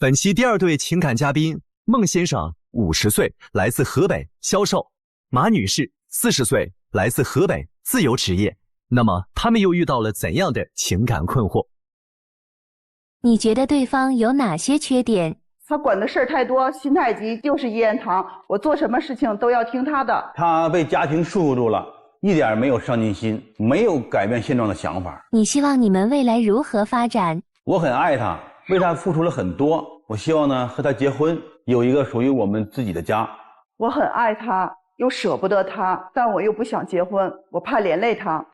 本期第二对情感嘉宾，孟先生50岁，来自河北，销售；马女士40岁，来自河北，自由职业。那么他们又遇到了怎样的情感困惑？你觉得对方有哪些缺点？他管的事儿太多，心太急，就是一言堂。我做什么事情都要听他的。他被家庭束缚住了，一点没有上进心，没有改变现状的想法。你希望你们未来如何发展？我很爱他，为他付出了很多。我希望呢和他结婚，有一个属于我们自己的家。我很爱他，又舍不得他，但我又不想结婚，我怕连累他。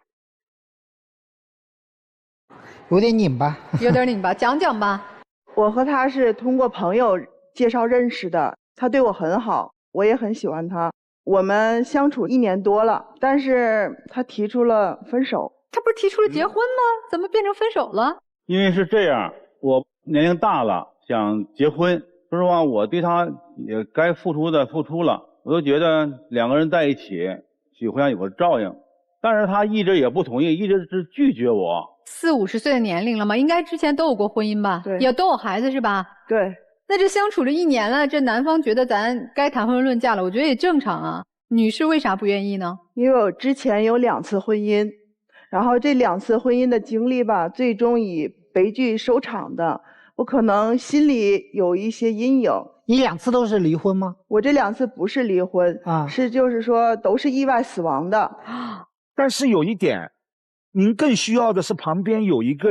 有点拧巴，有点拧巴，讲讲吧。我和他是通过朋友介绍认识的，他对我很好，我也很喜欢他。我们相处1年多了，但是他提出了分手。他不是提出了结婚吗？怎么变成分手了？因为是这样，我年龄大了，想结婚。说实话，我对他也该付出的付出了，我都觉得2个人在一起互相有个照应。但是他一直也不同意，一直是拒绝我。40、50岁的年龄了嘛，应该之前都有过婚姻吧？对，也都有孩子是吧？对。那这相处了1年了，这男方觉得咱该谈婚论嫁了，我觉得也正常啊。女士为啥不愿意呢？因为我之前有2次婚姻，然后这2次婚姻的经历吧，最终以悲剧收场的。我可能心里有一些阴影。你2次都是离婚吗？我这2次不是离婚啊，是就是说都是意外死亡的。但是有一点，您更需要的是旁边有一个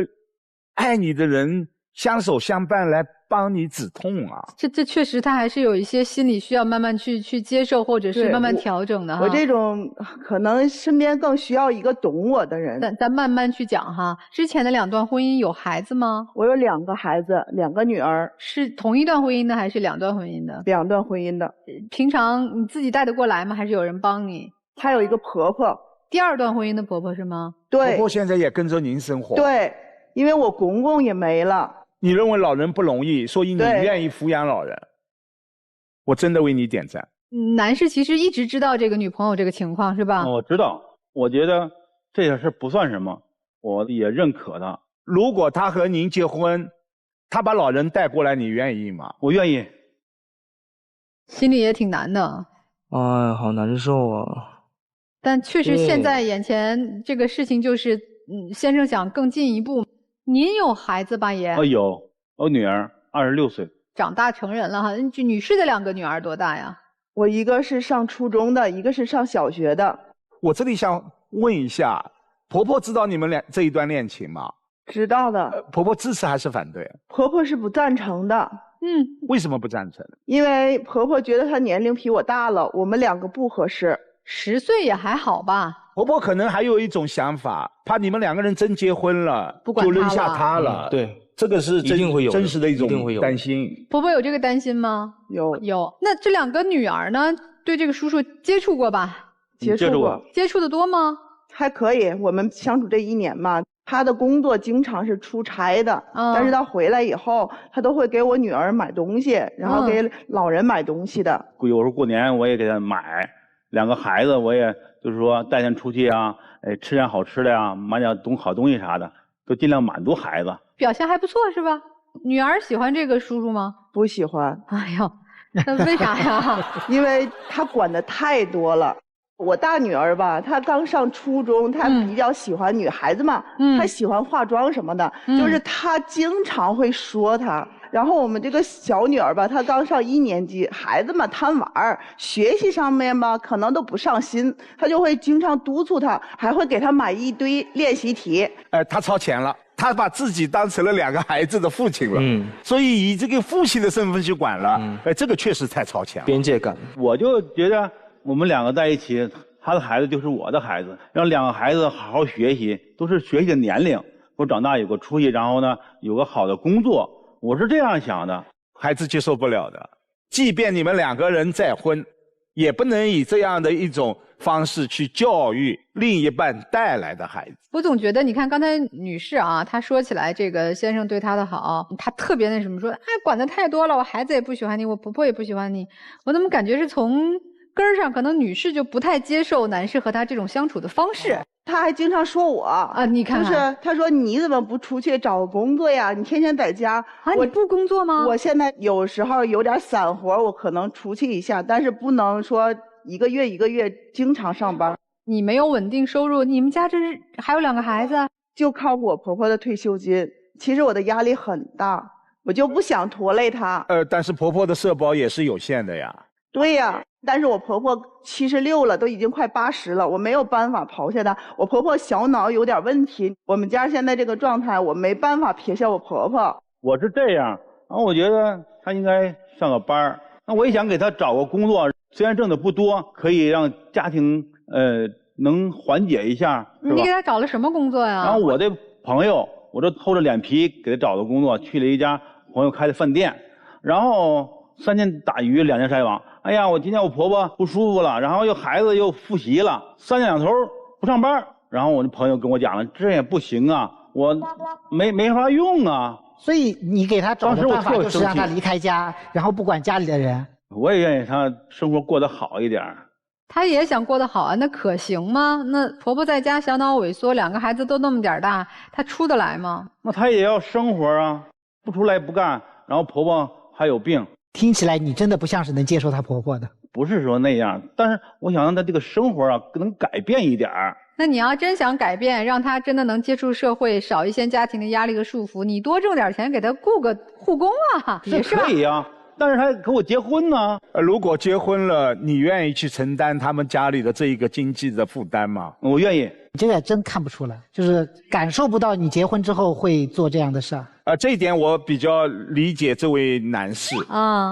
爱你的人相守相伴来帮你止痛啊。这确实他还是有一些心理需要慢慢去接受，或者是慢慢调整的哈。我这种可能身边更需要一个懂我的人。咱慢慢去讲哈。之前的2段婚姻有孩子吗？我有2个孩子，2个女儿。是同一段婚姻的还是2段婚姻的？2段婚姻的。平常你自己带得过来吗？还是有人帮你？还有一个婆婆。第2段婚姻的婆婆是吗？对。婆婆现在也跟着您生活。对，因为我公公也没了。你认为老人不容易，所以你愿意抚养老人，我真的为你点赞。男士其实一直知道这个女朋友这个情况是吧？我知道，我觉得这件事不算什么，我也认可他。如果他和您结婚，他把老人带过来，你愿意吗？我愿意。心里也挺难的。哎，好难受啊。但确实现在眼前这个事情就是，先生想更进一步。您有孩子吧也？有，我女儿26岁，长大成人了哈。女士的2个女儿多大呀？我一个是上初中的，一个是上小学的。我这里想问一下，婆婆知道你们这一段恋情吗？知道的。婆婆支持还是反对？婆婆是不赞成的。为什么不赞成？因为婆婆觉得她年龄比我大了，我们2个不合适。10岁也还好吧。婆婆可能还有一种想法，怕你们2个人真结婚了，就扔下她了。对，这个是一定会有真实的一种担心。婆婆有这个担心吗？有。那这2个女儿呢？对这个叔叔接触过吧？接触过。接触的多吗？还可以，我们相处这1年嘛。他的工作经常是出差的，但是他回来以后，他都会给我女儿买东西，然后给老人买东西的。有时候过年我也给他买，2个孩子我也就是说带他出去啊，吃点好吃的呀，买点好东西啥的，都尽量满足孩子。表现还不错是吧？女儿喜欢这个叔叔吗？不喜欢。哎呦，那为啥呀？因为他管的太多了。我大女儿吧，她刚上初中，她比较喜欢女孩子嘛，她喜欢化妆什么的，就是她经常会说她。然后我们这个小女儿吧，她刚上1年级，孩子嘛贪玩，学习上面吧可能都不上心，她就会经常督促她，还会给她买一堆练习题。她超前了。他把自己当成了2个孩子的父亲了，所以以这个父亲的身份去管了，这个确实太超前了。边界感。我就觉得我们2个在一起，他的孩子就是我的孩子，让2个孩子好好学习，都是学习的年龄，我长大有个出息，然后呢有个好的工作，我是这样想的。孩子接受不了的，即便你们2个人再婚，也不能以这样的一种方式去教育另一半带来的孩子。我总觉得，你看刚才女士啊，她说起来这个先生对她的好，她特别那什么说，哎，管得太多了，我孩子也不喜欢你，我婆婆也不喜欢你，我怎么感觉是从根儿上，可能女士就不太接受男士和她这种相处的方式。他还经常说我啊，你看看，就是他说你怎么不出去找个工作呀？你天天在家啊，你不工作吗？我现在有时候有点散活，我可能出去一下，但是不能说一个月经常上班。你没有稳定收入，你们家这是还有2个孩子，就靠我婆婆的退休金。其实我的压力很大，我就不想拖累她。但是婆婆的社保也是有限的呀。对呀，但是我婆婆76了，都已经快80了，我没有办法抛下她。我婆婆小脑有点问题，我们家现在这个状态，我没办法撇下我婆婆。我是这样，然后我觉得她应该上个班，那我也想给她找个工作，虽然挣的不多，可以让家庭能缓解一下，是吧？你给她找了什么工作呀？然后我的朋友，我就厚着脸皮给他找的工作，去了一家朋友开的饭店，然后3天打鱼2天晒网。哎呀，今天我婆婆不舒服了，然后孩子又复习了，3天2头不上班。然后我的朋友跟我讲了，这也不行啊，我没法用啊。所以你给他找的办法就是让他离开家，然后不管家里的人。我也愿意他生活过得好一点。她也想过得好啊，那可行吗？那婆婆在家小脑萎缩，2个孩子都那么点大，她出得来吗？那她也要生活啊，不出来不干，然后婆婆还有病。听起来你真的不像是能接受她婆婆的。不是说那样，但是我想让她这个生活啊能改变一点。那你要真想改变，让她真的能接触社会，少一些家庭的压力和束缚，你多挣点钱给她雇个护工啊，也是可以啊。但是他跟我结婚呢？如果结婚了，你愿意去承担他们家里的这一个经济的负担吗？我愿意。你这个真看不出来，就是感受不到你结婚之后会做这样的事儿。这一点我比较理解这位男士啊。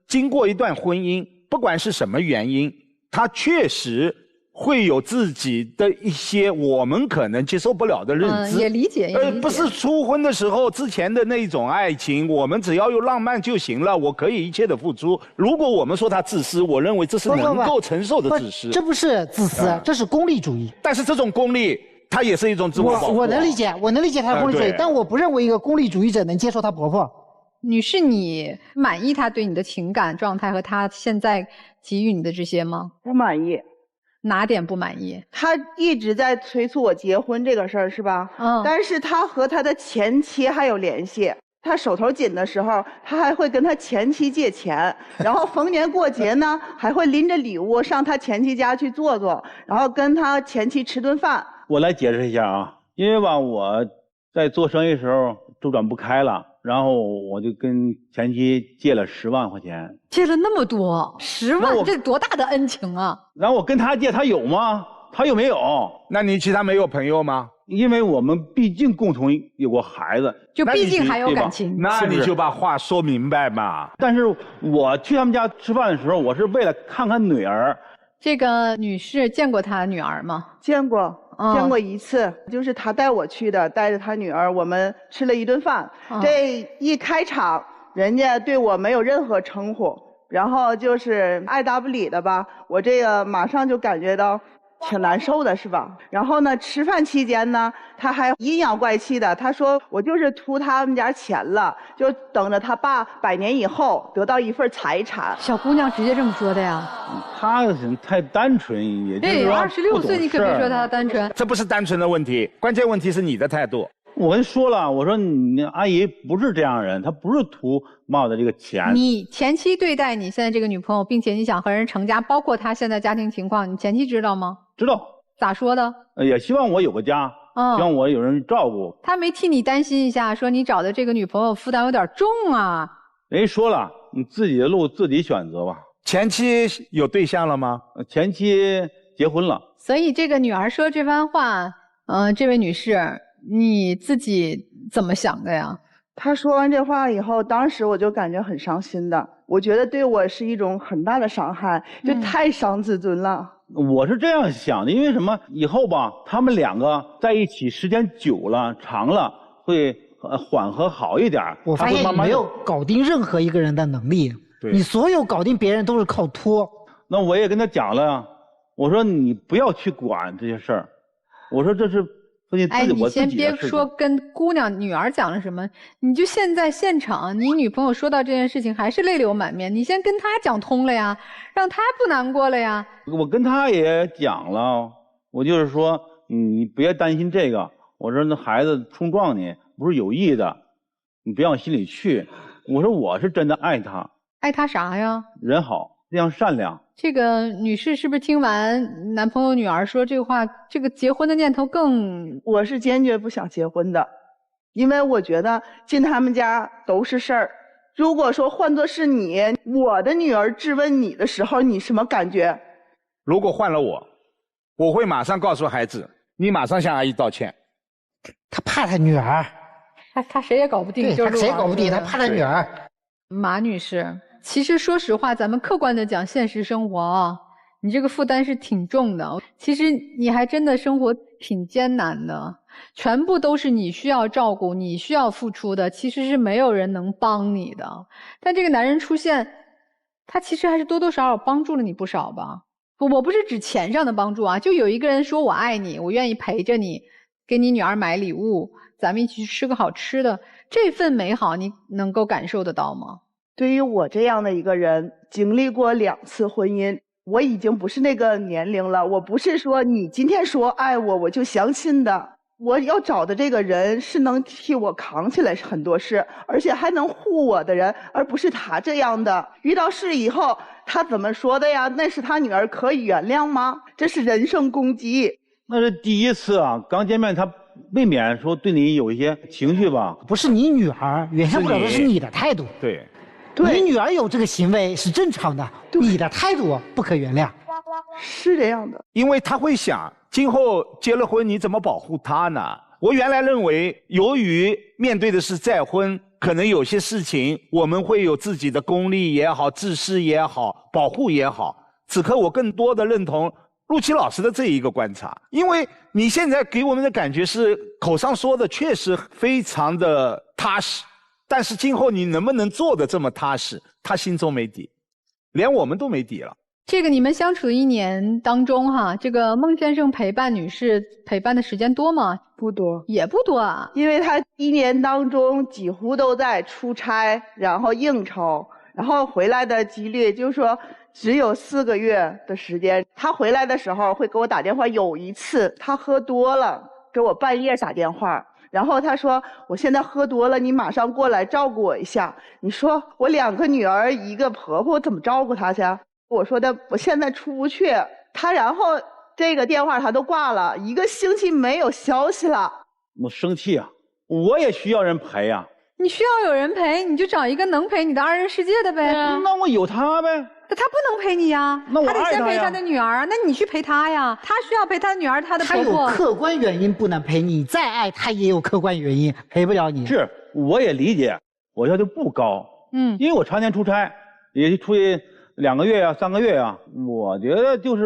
经过一段婚姻，不管是什么原因，他确实会有自己的一些我们可能接受不了的认知，也理解。不是初婚的时候之前的那种爱情，我们只要有浪漫就行了，我可以一切的付出。如果我们说他自私，我认为这是能够承受的自私。这不是自私，这是功利主义。但是这种功利，它也是一种自我保护。我能理解，我能理解她的浑水，但我不认为一个功利主义者能接受她婆婆。女士，你满意她对你的情感状态和她现在给予你的这些吗？不满意。哪点不满意？他一直在催促我结婚这个事儿，是吧？但是他和他的前妻还有联系。他手头紧的时候，他还会跟他前妻借钱，然后逢年过节呢，还会拎着礼物上他前妻家去坐坐，然后跟他前妻吃顿饭。我来解释一下啊，因为吧，我在做生意的时候周转不开了。然后我就跟前妻借了10万块钱，借了那么多，10万，这多大的恩情啊！然后我跟他借，他有吗？他又没有。那你其他没有朋友吗？因为我们毕竟共同有过孩子，就毕竟还有感情。那你就把话说明白嘛。但是我去他们家吃饭的时候，我是为了看看女儿。这个女士见过她女儿吗？见过。见过1次，就是他带我去的，带着他女儿，我们吃了一顿饭。这一开场，人家对我没有任何称呼，然后就是爱答不理的吧，我这个马上就感觉到挺难受的，是吧？然后呢，吃饭期间呢，他还阴阳怪气的，他说我就是图他们家钱了，就等着他爸100年以后得到一份财产。小姑娘直接这么说的呀？他太单纯，也就是说26岁，你可别说他单纯。这不是单纯的问题，关键问题是你的态度。我跟说了，我说你阿姨不是这样人，她不是图冒的这个钱。你前妻对待你现在这个女朋友，并且你想和人成家，包括她现在家庭情况，你前妻知道吗？知道。咋说的？也希望我有个家，希望我有人照顾。她没替你担心一下，说你找的这个女朋友负担有点重啊？人家说了，你自己的路自己选择吧。前妻有对象了吗？前妻结婚了。所以这个女儿说这番话，这位女士，你自己怎么想的呀？她说完这话以后，当时我就感觉很伤心的，我觉得对我是一种很大的伤害，就太伤自尊了。我是这样想的，因为什么？以后吧，他们2个在一起时间久了、长了，会缓和好一点。我发现你没有搞定任何一个人的能力。你所有搞定别人都是靠拖。那我也跟他讲了，我说你不要去管这些事儿，我说这是你先别说跟姑娘女儿讲了什么，你就现在现场，你女朋友说到这件事情还是泪流满面，你先跟她讲通了呀，让她不难过了呀。我跟她也讲了，我就是说你别担心这个。我说那孩子冲撞你不是有意的，你别往心里去。我说我是真的爱他。爱他啥呀？人好，这样善良。这个女士是不是听完男朋友女儿说这个话，这个结婚的念头更……我是坚决不想结婚的，因为我觉得进他们家都是事儿。如果说换作是你，我的女儿质问你的时候，你什么感觉？如果换了我会马上告诉孩子，你马上向阿姨道歉。他怕他女儿，他谁也搞不定，对，他谁也搞不定，他怕他女儿。马女士，其实说实话，咱们客观的讲，现实生活啊，你这个负担是挺重的。其实你还真的生活挺艰难的，全部都是你需要照顾、你需要付出的，其实是没有人能帮你的。但这个男人出现，他其实还是多多少少帮助了你不少吧？我不是指钱上的帮助啊，就有一个人说我爱你，我愿意陪着你，给你女儿买礼物，咱们一起去吃个好吃的，这份美好你能够感受得到吗？对于我这样的一个人，经历过2次婚姻，我已经不是那个年龄了。我不是说你今天说爱我，我就相信的。我要找的这个人是能替我扛起来很多事，而且还能护我的人，而不是他这样的。遇到事以后，他怎么说的呀？那是他女儿可以原谅吗？这是人身攻击。那是第一次啊，刚见面他未免说对你有一些情绪吧。不是你女儿，原谅不了的是你的态度。对，你女儿有这个行为是正常的，你的态度不可原谅。是这样的，因为他会想，今后结了婚你怎么保护她呢？我原来认为，由于面对的是再婚，可能有些事情我们会有自己的功利也好，自私也好，保护也好。此刻我更多的认同陆琪老师的这一个观察，因为你现在给我们的感觉是口上说的确实非常的踏实，但是今后你能不能做得这么踏实，他心中没底，连我们都没底了。这个你们相处的1年当中哈，这个孟先生陪伴女士陪伴的时间多吗？不多，也不多啊。因为他1年当中几乎都在出差，然后应酬，然后回来的几率就是说只有4个月的时间。他回来的时候会给我打电话，有一次他喝多了，给我半夜打电话，然后他说我现在喝多了，你马上过来照顾我一下。你说我2个女儿1个婆婆，我怎么照顾她去？我说的我现在出不去。他然后这个电话他都挂了，1个星期没有消息了。我生气啊，我也需要人陪啊。你需要有人陪，你就找一个能陪你的2人世界的呗。那我有他呗。他不能陪你呀，那我爱他呀。他得先陪他的女儿，那你去陪他呀。他需要陪他的女儿，他的婆婆。他有客观原因不能陪你，再爱他也有客观原因陪不了你。是，我也理解，我要求不高。因为我常年出差，也出去2个月呀、3个月呀。我觉得就是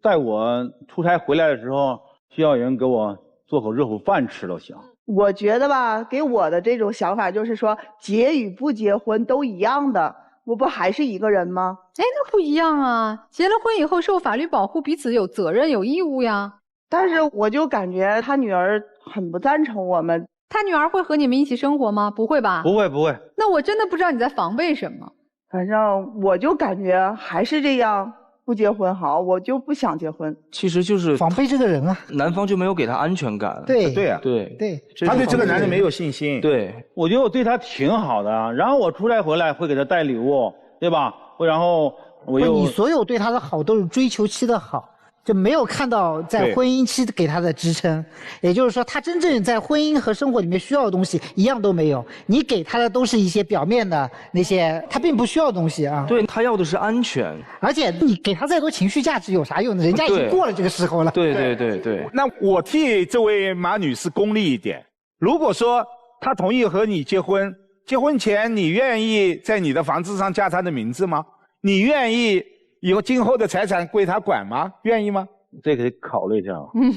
在我出差回来的时候，需要人给我做口热乎饭吃都行。我觉得吧，给我的这种想法就是说，结与不结婚都一样的，我不还是一个人吗？哎，那不一样啊！结了婚以后受法律保护，彼此有责任有义务呀。但是我就感觉他女儿很不赞成我们。他女儿会和你们一起生活吗？不会吧？不会不会。那我真的不知道你在防备什么。反正我就感觉还是这样，不结婚好，我就不想结婚。其实就是防备这个人啊，男方就没有给他安全感。对对啊，对对，他对这个男人没有信心。对，我觉得我对他挺好的啊。然后我出差回来会给他带礼物，对吧？然后我又你所有对他的好都是追求期的好，就没有看到在婚姻期给他的支撑。也就是说，他真正在婚姻和生活里面需要的东西一样都没有，你给他的都是一些表面的那些他并不需要的东西啊。对，他要的是安全。而且你给他再多情绪价值有啥用呢？人家已经过了这个时候了。对对对对。那我替这位马女士功利一点，如果说他同意和你结婚，结婚前你愿意在你的房子上加他的名字吗？你愿意以后今后的财产归他管吗？愿意吗？这个得考虑一下。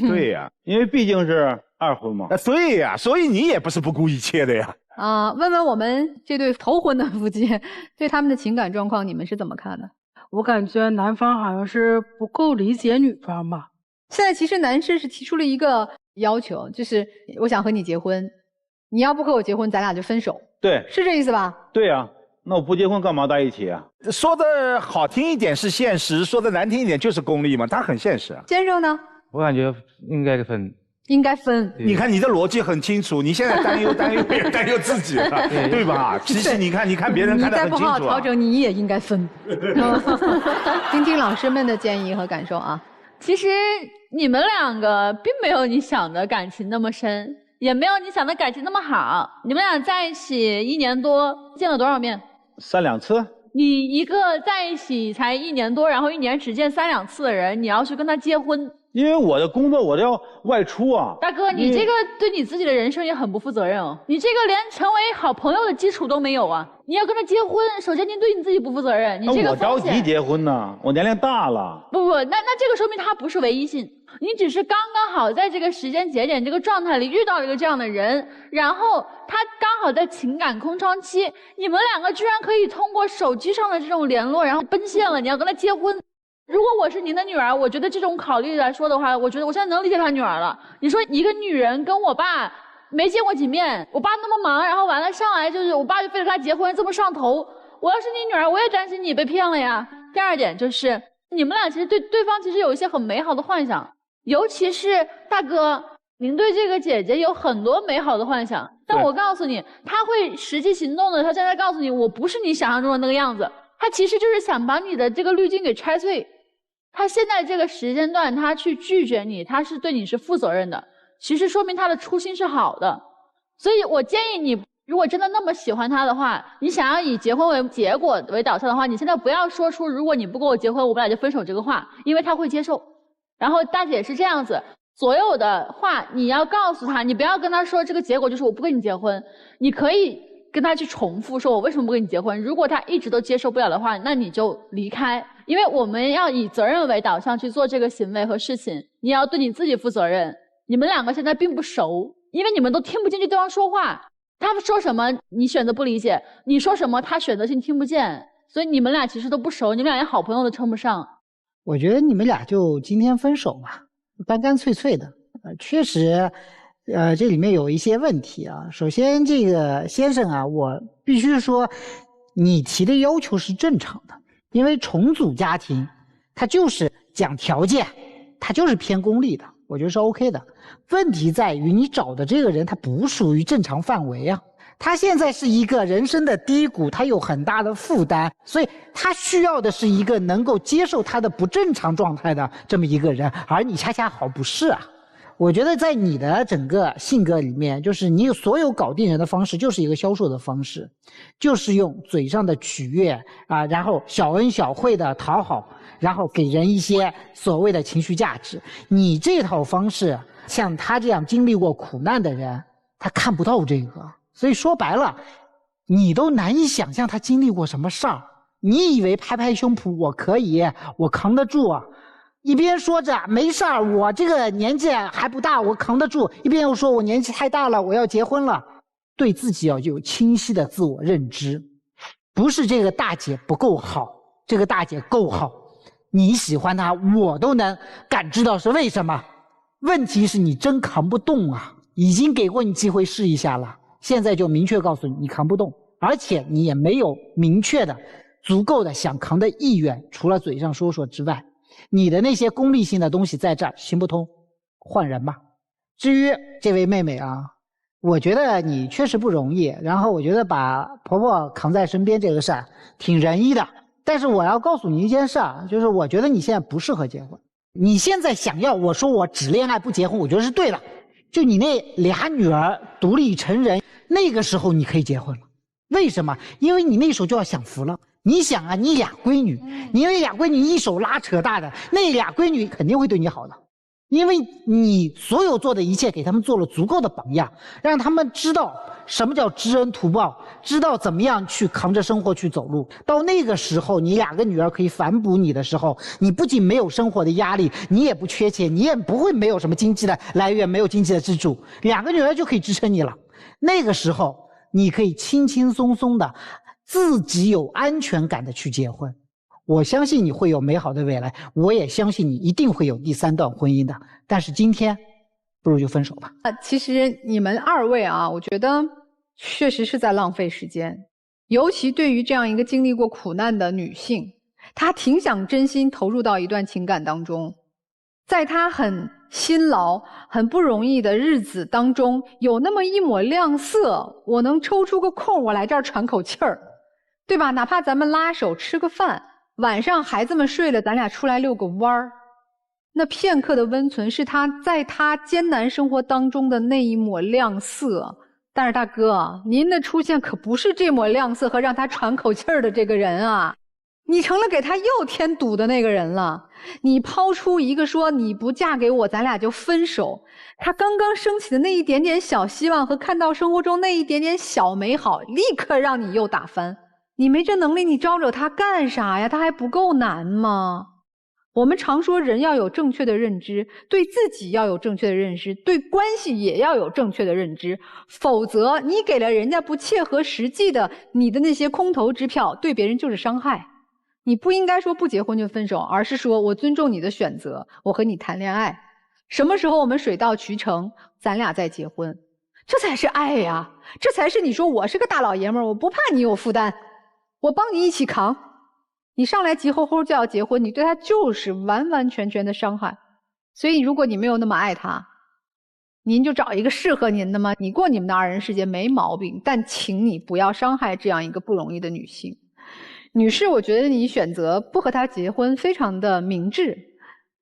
对呀，因为毕竟是2婚嘛。对呀，所以你也不是不顾一切的呀。问问我们这对头婚的夫妻对他们的情感状况，你们是怎么看的？我感觉男方好像是不够理解女方吧。现在其实男士是提出了一个要求，就是我想和你结婚，你要不和我结婚，咱俩就分手。对，是这意思吧？对呀，那我不结婚干嘛在一起啊？说的好听一点是现实，说的难听一点就是功利嘛。他很现实啊。先生呢？我感觉应该分。应该分。你看你的逻辑很清楚，你现在担忧别人，担忧自己了，对吧？其实你看别人看得很清楚。你再不好好调整，你也应该分。听听老师们的建议和感受啊。其实你们两个并没有你想的感情那么深，也没有你想的感情那么好。你们俩在一起1年多，见了多少面？3、2次。你一个在一起才1年多，然后1年只见3、2次的人，你要去跟他结婚？因为我的工作我都要外出啊。大哥，你这个对你自己的人生也很不负责任哦。你这个连成为好朋友的基础都没有啊！你要跟他结婚，首先您对你自己不负责任。你这个我着急结婚呢，我年龄大了。不，那这个说明他不是唯一性，你只是刚刚好在这个时间节点、这个状态里遇到了一个这样的人，然后他刚好在情感空窗期，你们两个居然可以通过手机上的这种联络，然后奔现了，你要跟他结婚。如果我是您的女儿，我觉得这种考虑来说的话，我觉得我现在能理解他女儿了。你说一个女人跟我爸没见过几面，我爸那么忙，然后完了上来就是我爸就非得他结婚，这么上头。我要是你女儿，我也担心你被骗了呀。第二点就是你们俩其实对对方其实有一些很美好的幻想，尤其是大哥，您对这个姐姐有很多美好的幻想，但我告诉你，他会实际行动的。他现在告诉你，我不是你想象中的那个样子，他其实就是想把你的这个滤镜给拆碎。他现在这个时间段，他去拒绝你，他是对你是负责任的，其实说明他的初心是好的。所以我建议你，如果真的那么喜欢他的话，你想要以结婚为结果为导向的话，你现在不要说出如果你不跟我结婚，我们俩就分手这个话，因为他会接受。然后大姐是这样子，所有的话你要告诉他，你不要跟他说这个结果就是我不跟你结婚，你可以跟他去重复说我为什么不跟你结婚。如果他一直都接受不了的话，那你就离开。因为我们要以责任为导向去做这个行为和事情，你要对你自己负责任。你们两个现在并不熟，因为你们都听不进去对方说话，他说什么你选择不理解，你说什么他选择性听不见，所以你们俩其实都不熟，你们俩连好朋友都称不上。我觉得你们俩就今天分手嘛，干干脆脆的。确实这里面有一些问题啊。首先这个先生啊，我必须说你提的要求是正常的，因为重组家庭它就是讲条件，它就是偏功利的，我觉得是 OK 的。问题在于你找的这个人他不属于正常范围啊，他现在是一个人生的低谷，他有很大的负担，所以他需要的是一个能够接受他的不正常状态的这么一个人，而你恰恰好不是啊。我觉得在你的整个性格里面，就是你有所有搞定人的方式就是一个销售的方式，就是用嘴上的取悦啊，然后小恩小惠的讨好，然后给人一些所谓的情绪价值。你这套方式像他这样经历过苦难的人他看不到这个，所以说白了你都难以想象他经历过什么事儿。你以为拍拍胸脯我可以，我扛得住啊，一边说着没事儿，我这个年纪还不大，我扛得住，一边又说我年纪太大了，我要结婚了。对自己要有清晰的自我认知，不是这个大姐不够好，这个大姐够好，你喜欢她我都能感知到是为什么。问题是你真扛不动啊，已经给过你机会试一下了，现在就明确告诉你你扛不动，而且你也没有明确的足够的想扛的意愿，除了嘴上说说之外，你的那些功利性的东西在这儿行不通，换人吧。至于这位妹妹啊，我觉得你确实不容易，然后我觉得把婆婆扛在身边这个事儿挺仁义的，但是我要告诉你一件事儿，就是我觉得你现在不适合结婚。你现在想要我说我只恋爱不结婚，我觉得是对的。就你那俩女儿独立成人，那个时候你可以结婚了。为什么？因为你那时候就要享福了。你想啊，你俩闺女，你那俩闺女一手拉扯大的，那俩闺女肯定会对你好的，因为你所有做的一切给他们做了足够的榜样，让他们知道什么叫知恩图报，知道怎么样去扛着生活去走路。到那个时候，你两个女儿可以反哺你的时候，你不仅没有生活的压力，你也不缺钱，你也不会没有什么经济的来源，没有经济的支柱，两个女儿就可以支撑你了。那个时候你可以轻轻松松的自己有安全感的去结婚，我相信你会有美好的未来，我也相信你一定会有第三段婚姻的。但是今天不如就分手吧。其实你们二位啊，我觉得确实是在浪费时间，尤其对于这样一个经历过苦难的女性，她挺想真心投入到一段情感当中，在她很辛劳、很不容易的日子当中，有那么一抹亮色，我能抽出个空，我来这儿喘口气儿，对吧？哪怕咱们拉手吃个饭，晚上孩子们睡了，咱俩出来遛个弯儿，那片刻的温存是他在他艰难生活当中的那一抹亮色。但是大哥，您的出现可不是这抹亮色和让他喘口气儿的这个人啊，你成了给他又添堵的那个人了。你抛出一个说你不嫁给我咱俩就分手，他刚刚升起的那一点点小希望和看到生活中那一点点小美好，立刻让你又打翻。你没这能力，你招惹他干啥呀？他还不够难吗？我们常说人要有正确的认知，对自己要有正确的认知，对关系也要有正确的认知，否则你给了人家不切合实际的你的那些空头支票，对别人就是伤害。你不应该说不结婚就分手，而是说我尊重你的选择，我和你谈恋爱，什么时候我们水到渠成，咱俩再结婚，这才是爱呀，这才是你说我是个大老爷们儿，我不怕你有负担，我帮你一起扛。你上来急吼吼就要结婚，你对他就是完完全全的伤害。所以如果你没有那么爱他，您就找一个适合您的嘛，你过你们的二人世界没毛病，但请你不要伤害这样一个不容易的女性。女士，我觉得你选择不和他结婚非常的明智，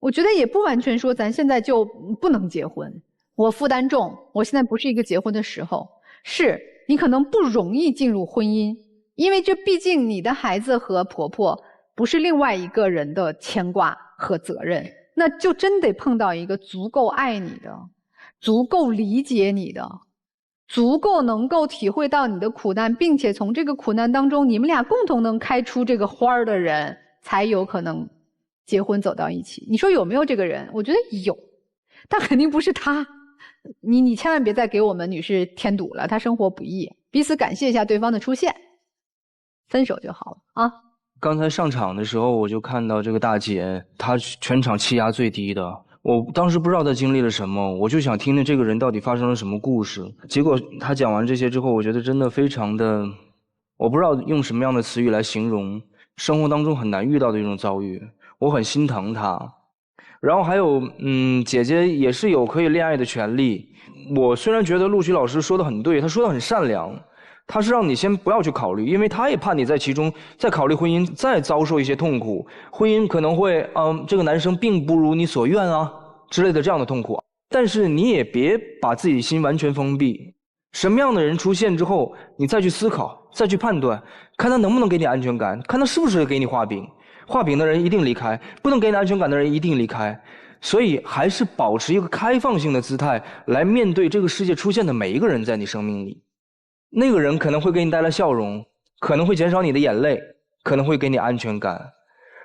我觉得也不完全说咱现在就不能结婚，我负担重，我现在不是一个结婚的时候。是你可能不容易进入婚姻，因为这毕竟你的孩子和婆婆不是另外一个人的牵挂和责任，那就真得碰到一个足够爱你的，足够理解你的，足够能够体会到你的苦难，并且从这个苦难当中你们俩共同能开出这个花儿的人，才有可能结婚走到一起。你说有没有这个人？我觉得有，但肯定不是他。你千万别再给我们女士添堵了，她生活不易，彼此感谢一下对方的出现，分手就好了啊。刚才上场的时候，我就看到这个大姐，她全场气压最低的。我当时不知道她经历了什么，我就想听听这个人到底发生了什么故事。结果她讲完这些之后，我觉得真的非常的，我不知道用什么样的词语来形容，生活当中很难遇到的一种遭遇。我很心疼她。然后还有，姐姐也是有可以恋爱的权利。我虽然觉得陆旭老师说的很对，他说的很善良。他是让你先不要去考虑，因为他也怕你在其中再考虑婚姻，再遭受一些痛苦。婚姻可能会，这个男生并不如你所愿啊之类的这样的痛苦。但是你也别把自己心完全封闭。什么样的人出现之后，你再去思考，再去判断，看他能不能给你安全感，看他是不是给你画饼。画饼的人一定离开，不能给你安全感的人一定离开。所以还是保持一个开放性的姿态来面对这个世界出现的每一个人在你生命里。那个人可能会给你带来笑容，可能会减少你的眼泪，可能会给你安全感，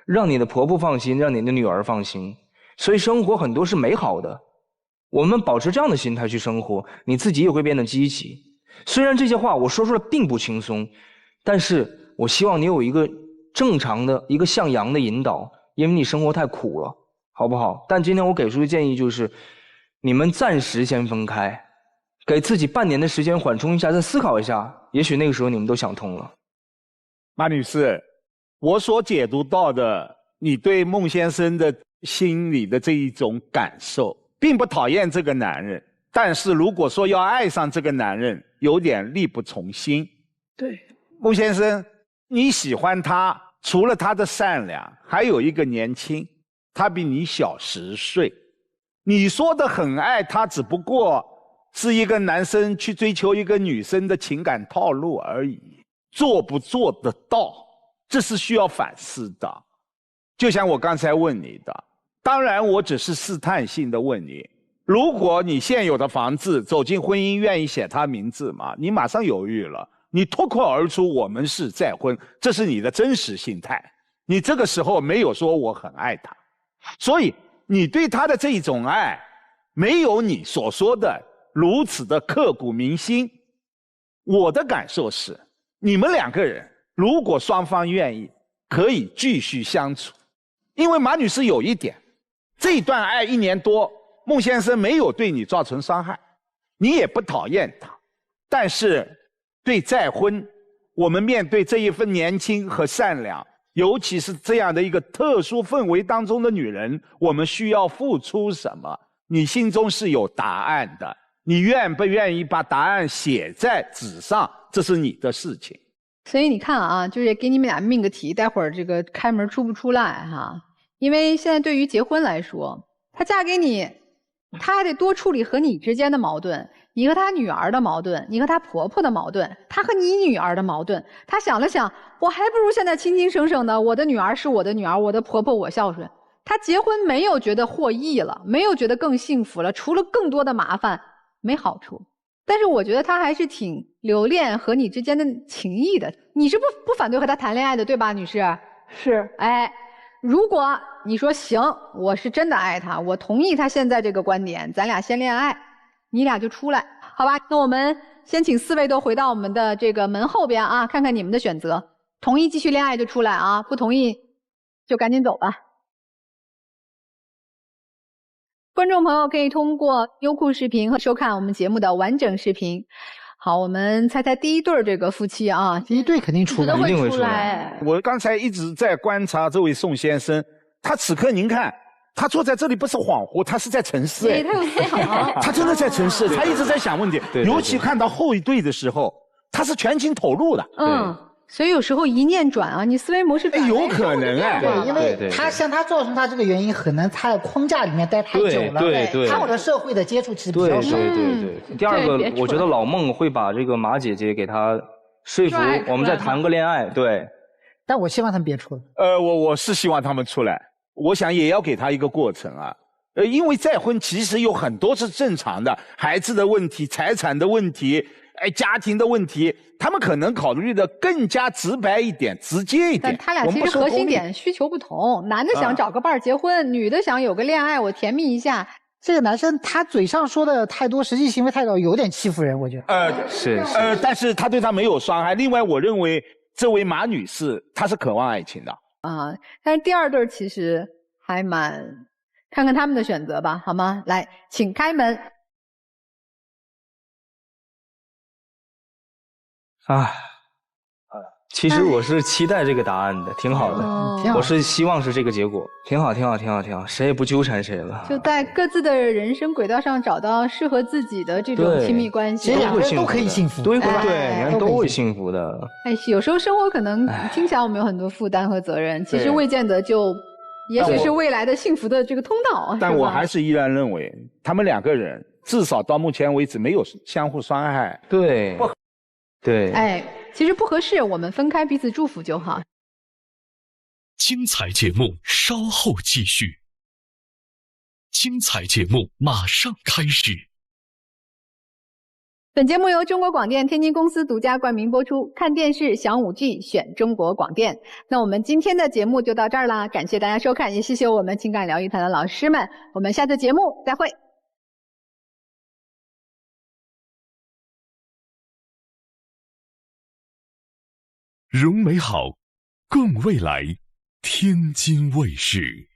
让你的婆婆放心，让你的女儿放心。所以生活很多是美好的，我们保持这样的心态去生活，你自己也会变得积极。虽然这些话我说出来并不轻松，但是我希望你有一个正常的一个向阳的引导，因为你生活太苦了，好不好？但今天我给出的建议就是，你们暂时先分开，给自己半年的时间缓冲一下，再思考一下，也许那个时候你们都想通了。马女士，我所解读到的，你对孟先生的心里的这一种感受，并不讨厌这个男人，但是如果说要爱上这个男人，有点力不从心。对，孟先生，你喜欢他，除了他的善良，还有一个年轻，他比你小10岁。你说的很爱他，只不过是一个男生去追求一个女生的情感套路而已，做不做得到，这是需要反思的。就像我刚才问你的，当然我只是试探性的问你，如果你现有的房子走进婚姻愿意写他名字吗？你马上犹豫了，你脱口而出我们是再婚，这是你的真实心态。你这个时候没有说我很爱他，所以你对他的这一种爱没有你所说的如此的刻骨铭心。我的感受是，你们两个人如果双方愿意，可以继续相处。因为马女士有一点，这段爱1年多，孟先生没有对你造成伤害，你也不讨厌他，但是对再婚，我们面对这一份年轻和善良，尤其是这样的一个特殊氛围当中的女人，我们需要付出什么？你心中是有答案的，你愿不愿意把答案写在纸上，这是你的事情。所以你看啊，就是给你们俩命个题，待会儿这个开门出不出来哈？因为现在对于结婚来说，她嫁给你，她还得多处理和你之间的矛盾，你和她女儿的矛盾，你和她婆婆的矛盾，她和你女儿的矛盾。她想了想，我还不如现在清清省省的，我的女儿是我的女儿，我的婆婆我孝顺。她结婚没有觉得获益了，没有觉得更幸福了，除了更多的麻烦，没好处。但是我觉得她还是挺留恋和你之间的情谊的。你是不反对和她谈恋爱的，对吧，女士？是。哎，如果你说行，我是真的爱她，我同意她现在这个观点，咱俩先恋爱，你俩就出来，好吧？那我们先请4位都回到我们的这个门后边啊，看看你们的选择。同意继续恋爱就出来啊，不同意就赶紧走吧。观众朋友可以通过优酷视频和收看我们节目的完整视频。好，我们猜猜第一对这个夫妻啊，第一对肯定出来，一定会出来。我刚才一直在观察这位宋先生，他此刻您看，他坐在这里不是恍惚，他是在沉思。对，他有思考。他真的在沉思，他一直在想问题。尤其看到后一对的时候，他是全情投入的。所以有时候一念转啊，你思维模式有可能哎。对，因为他像他造成他这个原因，可能他在框架里面待太久了，对，他和社会的接触其实比较少。对。第二个，我觉得老孟会把这个马姐姐给他说服，我们再谈个恋爱。对。但我希望他们别出来。我是希望他们出来，我想也要给他一个过程啊。因为再婚其实有很多是正常的，孩子的问题、财产的问题。家庭的问题，他们可能考虑的更加直白一点、直接一点。但他俩其实核心点需求不同，男的想找个伴儿结婚，女的想有个恋爱，我甜蜜一下。这个男生他嘴上说的太多，实际行为太少，有点欺负人，我觉得。是。但是他对他没有伤害。另外，我认为这位马女士她是渴望爱情的啊。但是第二对其实还蛮，看看他们的选择吧，好吗？来，请开门。其实我是期待这个答案的，挺好的。我是希望是这个结果，挺好，谁也不纠缠谁了。就在各自的人生轨道上找到适合自己的这种亲密关系，两个人都可以幸福，对，人都会幸福的。有时候生活可能听起来我们有很多负担和责任，其实未见得就，也许是未来的幸福的这个通道。但我还是依然认为，他们两个人至少到目前为止没有相互伤害。对。其实不合适，我们分开彼此祝福就好。精彩节目稍后继续，精彩节目马上开始。本节目由中国广电天津公司独家冠名播出，看电视享5G，选中国广电。那我们今天的节目就到这儿啦，感谢大家收看，也谢谢我们情感疗愈团的老师们，我们下次节目再会。容美好，共未来，天津卫视。